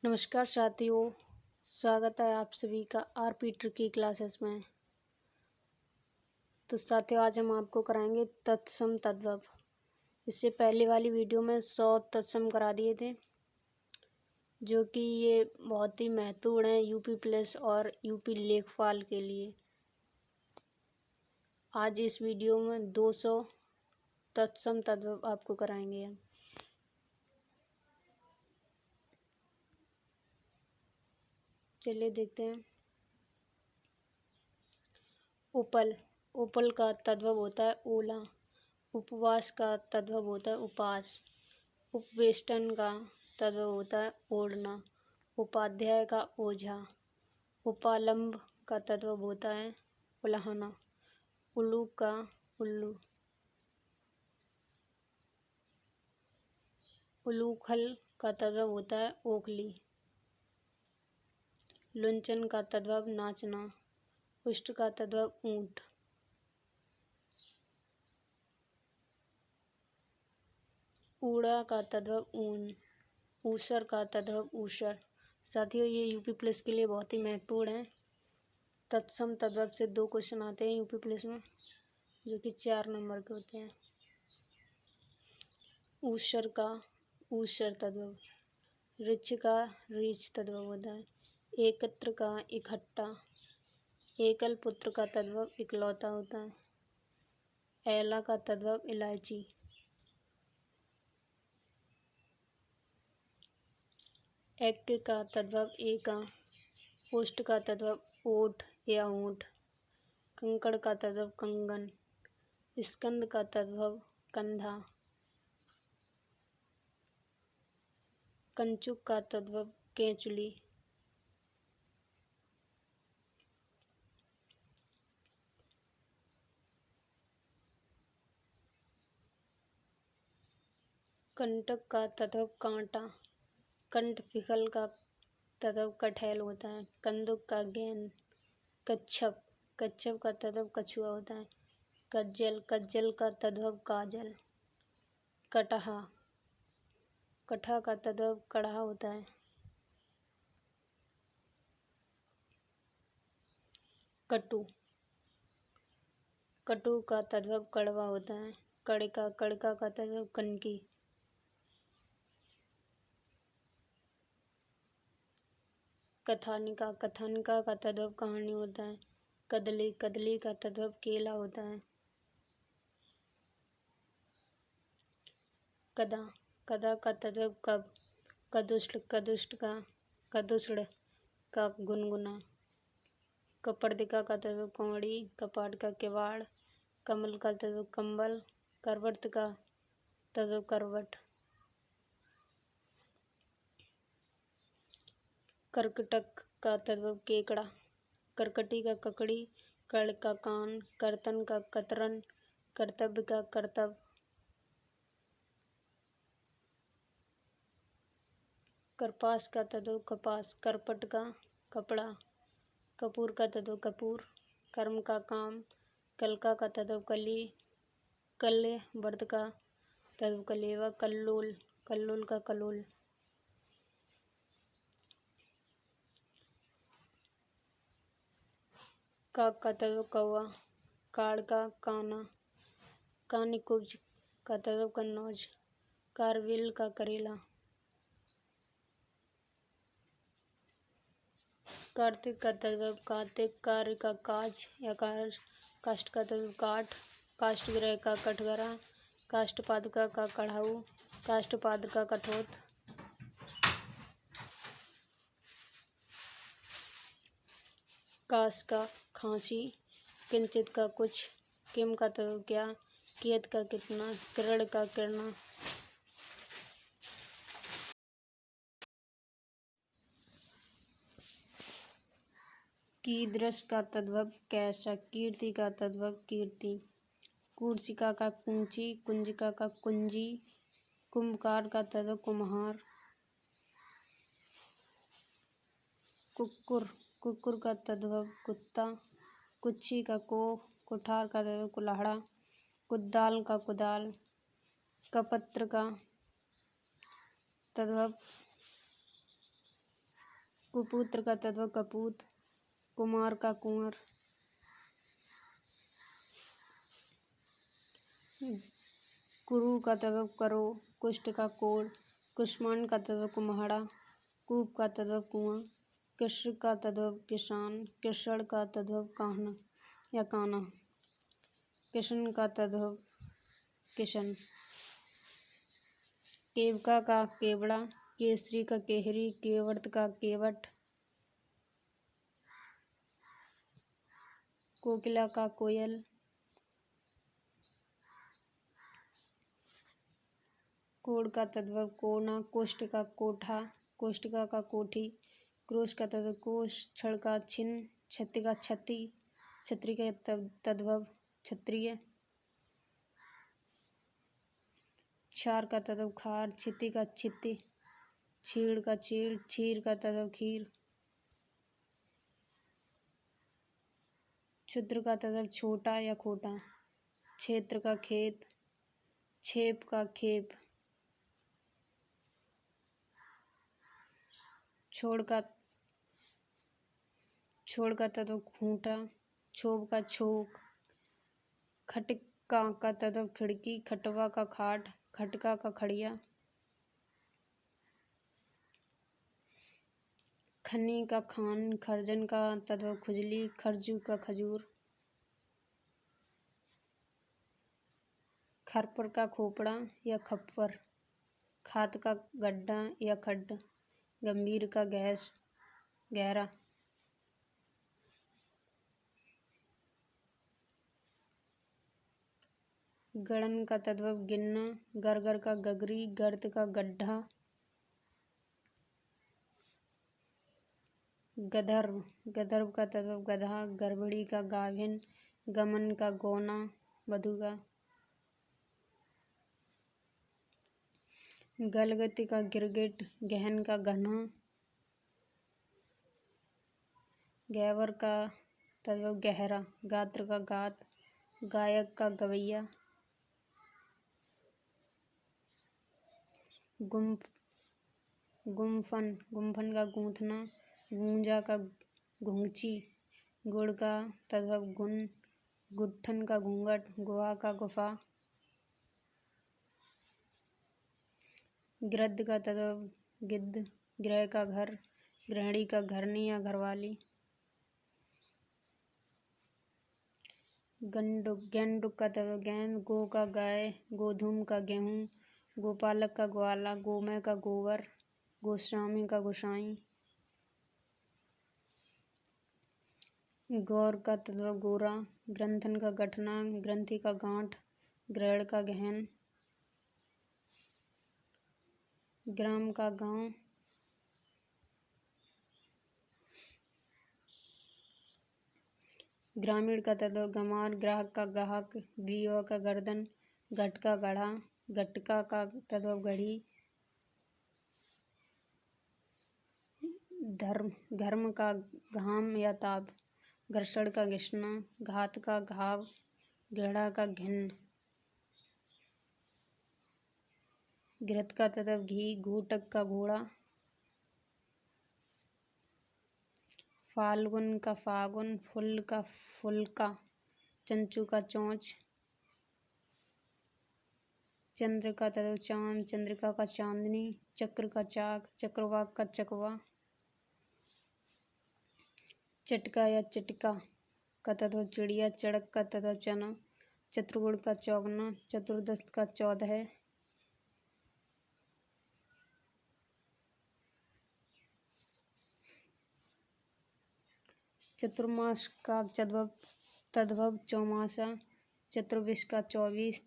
नमस्कार साथियों, स्वागत है आप सभी का आरपी ट्रिकी क्लासेस में। तो साथियों, आज हम आपको कराएंगे तत्सम तद्भव। इससे पहले वाली वीडियो में 100 तत्सम करा दिए थे, जो कि ये बहुत ही महत्वपूर्ण है यूपी प्लस और यूपी लेखपाल के लिए। आज इस वीडियो में 200 तत्सम तद्भव आपको कराएंगे हम। चलिए देखते हैं। उपल, उपल का तद्भव होता है ओला। उपवास का तद्भव होता है उपास। उपवेष्टन का तद्भव होता है ओढ़ना। उपाध्याय का ओझा। उपालंब का तद्भव होता है उलाहना। उल्लू का उल्लू। उलूखल का तद्भव होता है ओखली। लुंचन का तद्भव नाचना। उष्ट का तद्भव ऊंट। ऊड़ा का तद्भव ऊन। ऊसर का तद्भव ऊषर। साथियों, ये यूपी प्लस के लिए बहुत ही महत्वपूर्ण है। तत्सम तद्भव से 2 क्वेश्चन आते हैं यूपी प्लस में, जो कि 4 नंबर के होते हैं। ऊषर का ऊषर तद्भव। ऋच का ऋच तद्भव होता है। एकत्र का इकट्ठा। एकल पुत्र का तद्भव इकलौता होता है। एला का तद्भव इलायची। ऐक्य का तद्भव एका। ओष्ठ का तद्भव ओठ या ऊंट। कंकड़ का तद्भव कंगन। स्कंद का तद्भव कंधा। कंचुक का तद्भव केंचुली। कंटक का तद्भव कांटा। कंठ फिकल का तद्भव कठैल होता है। कंदुक का गेंद। कच्छप, कच्छप का तद्भव कछुआ होता है। कज्जल, कज्जल का तद्भव काजल। कटहा, कटहा का तद्भव कड़हा होता है। कटु, कटु का तद्भव कड़वा होता है। कड़का, कड़का का तद्भव कनकी। कथानिका, कथानिका का तद्भव कहानी होता है। कदली, कदली का तद्भव केला होता है। कदा, कदा का तद्भव कब। कदुष्ट, कदुष्ट का कदुष्ण का गुनगुना। कपर्दिका का तद्भव कौड़ी। कपाट का किवाड़। कमल का तद्भव कंबल। करवट का तद्भव करवट। करकटक का तद्भव केकड़ा। करकटी का ककड़ी। कड़ का कान। करतन का कतरन। कर्तव्य का कर्तव्य। करपास का तद्भव कपास। करपट का कपड़ा। कपूर का तद्भव कपूर। कर्म का काम। कलका का तद्भव कली। कल्ले वर्त का तद्भव कलेवा। कल्लोल, कल्लोल का कलोल। काक का तद्भव कौवा। काड़ का काना। कानिकुब्ज का तद्भव कन्नौज। कारवेल का करेला। कार्तिक का तद्भव कार्तिक। कार्य का काज या कार्य। काष्ठ का तद्भव काठ। काष्ठगृह का कठघरा। काष्ठपादुका का कढ़ाऊ। काष्ठपाद का कठोत। काश का खांसी। किंचित का कुछ। किम का तद्भव क्या। कियत का कितना। किरण का किरणा। कीदृश का तद्भव कैसा। कीर्ति का तद्भव कीर्ति। कूर्चिका का कुंची। कुंजिका का कुंजी। कुंभकार का तद्भव कुम्हार। कुक्कुर, कुक्कुर का तद्भव कुत्ता। कुच्छी का कोह। कुठार का तद्भव कुल्हाड़ा। कुदाल का कुदाल। कपत्र का तद्भव कुपुत्र का तद्भव कपूत, कुमार का कुंवर, कुरु का तद्भव करो, कुष्ठ का कोढ़, कुष्मांड का तद्भव कुम्हाड़ा, कूप का तद्भव कुआं, कृष्ण का तद्भव किसान, कृषण का तद्भव कान्हा या कान्हा, किशन का तद्भव किशन, केवका का केवड़ा, केसरी का केहरी, केवट का केवट, कोकिला का कोयल, कोढ़ का तद्भव कोना, कोष्ठ का कोठा, कोष्ठिका का कोठी, क्रोश का तद्भव कोश, क्षण का छिन्न, क्षति का क्षति, क्षत्रिय का तद्भव क्षत्रिय, क्षार का तद्भव खार, क्षिति का क्षिति, क्षीण का चीड़, क्षीर का तद्भव खीर, क्षुद्र का तद्भव छोटा या खोटा, क्षेत्र का खेत, छेप का खेप, छोड़ का तद्भव खूंटा, क्षोभ का छोक, खटिका का तद्भव खिड़की, खटवा का खाट, खटका का खड़िया, खन्नी का खान, खर्जन का तद्भव खुजली, खरजू का खजूर, खरपर का खोपड़ा या खप्पर, खात का गड्ढा या खड्ड, गंभीर का गैस गहरा, गड़न का तद्भव गिनना, गरगर का गगरी, गर्त का गड्ढा, गधर्व गधर्व का तद्भव गधा, गर्भड़ी का गाभिन, गमन का गौना बधुगा, गलगति का गिरगिट, गहन का घना, गैवर का तद्भव गहरा, गात्र का गात, गायक का गवैया, गुम्फन का गूंथना, गूंजा का घुंघची, गुड़ का तद्भव गुण, गुट्ठन का घूंघट, गुहा का गुफा, गृद्ध का तद्भव गिद्ध, गृह का घर, गृहिणी का घरनी या घरवाली, गेंडुक का तद्भव गेंद, गो का गाय, गोधूम का गेहूँ, गोपालक का ग्वाला, गोमय का गोबर, गोस्वामी का गोसाई, गौर का तद्भव गोरा, ग्रंथन का गठना, ग्रंथि का गांठ, ग्रहण का गहन, ग्राम का गांव, ग्रामीण का तद्भव गमार, ग्राहक का गाहक, ग्रीवा का गर्दन, घट का गढ़ा, गटका का तद्भव घड़ी, घर्म का घाम या ताप, घर्षण का घिसना, घात का घाव, घृणा का घिन्न, घृत का तद्भव घी, घूटक का घोड़ा, फाल्गुन का फागुन, फुल का फुलका, चंचू का चोंच, चंद्र का तद्भव चांद, चंद्रिका का चांदनी, चक्र का चाक, चक्रवाक का चकवा, चटका या चटका का तद्भव चिड़िया, चड़क का तद्भव चना, चतुर्गुण का चौगना, चतुर्दश का 14, चतुर्मास का तद्भव चौमासा, चतुर्विश का 24,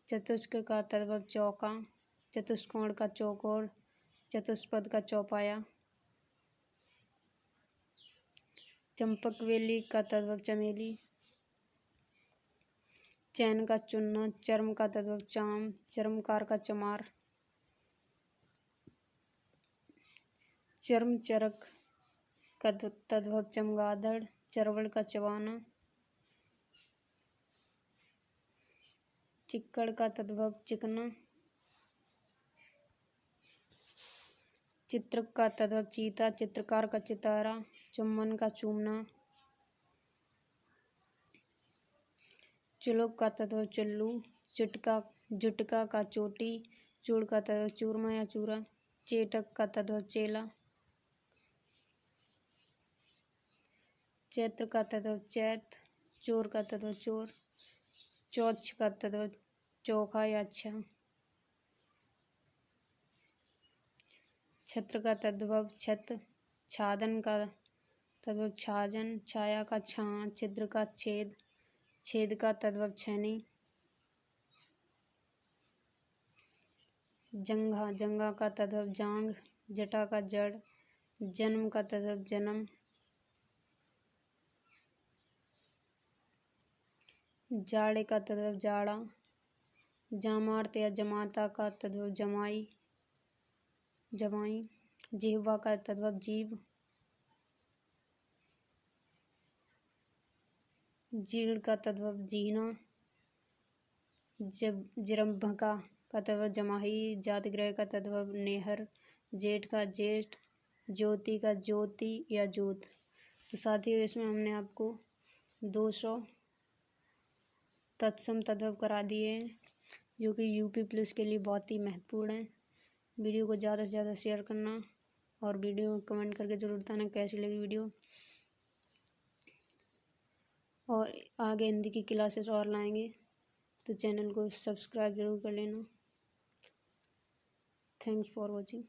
चतुष्क का तद्भव चौका, चतुष्कोण का चौकोर, चतुष्पद का चौपाया, चंपकवेली का तद्भव चमेली, चैन का चुन्ना, चर्म का तद्भव चाम, चर्मकार का चमार, चर्म चरक का तद्भव चमगादड़, चरवड़ का चबाना, चिक्कड़ का तद्भव चिकना, चित्रक का तद्भव चीता, चित्रकार का चितारा, चुम्बन का चूमना। चुलुक का तद्भव चुल्लू, जुटका का चोटी, चूड़ का तद्भव चूरमा या चूरा, चेटक का तद्भव चेला, चैत्र का तद्भव चैत, चोर का तद्भव चोर, चौछ का तद्भव चोखा या अच्छा, छत्र का तद्भव छत, छादन का तद्भव छाजन, छाया का छां, छिद्र का छेद, छेद का तद्भव छैनी, जंघा का तद्भव जांग, जटा का जड़, जन्म का तद्भव जन्म, जाड़े का तद्भव जाड़ा, जामार्त या जमाता का तद्भव जमाई, जिह्वा का तद्भव जीव, जीर्ण का तद्भव जीना, जिरंभका का तद्भव जमाही, जातग्रह का तद्भव नेहर, जेठ का जेठ, ज्योति का ज्योति या जोत। तो साथियों, इसमें हमने आपको 200 तत्सम तद्भव करा दिए हैं, जो कि यूपी पुलिस के लिए बहुत ही महत्वपूर्ण है। वीडियो को ज़्यादा से ज़्यादा शेयर करना और वीडियो में कमेंट करके ज़रूर बताना कैसी लगी वीडियो। और आगे हिंदी की क्लासेस और लाएंगे, तो चैनल को सब्सक्राइब जरूर कर लेना। Thanks for watching.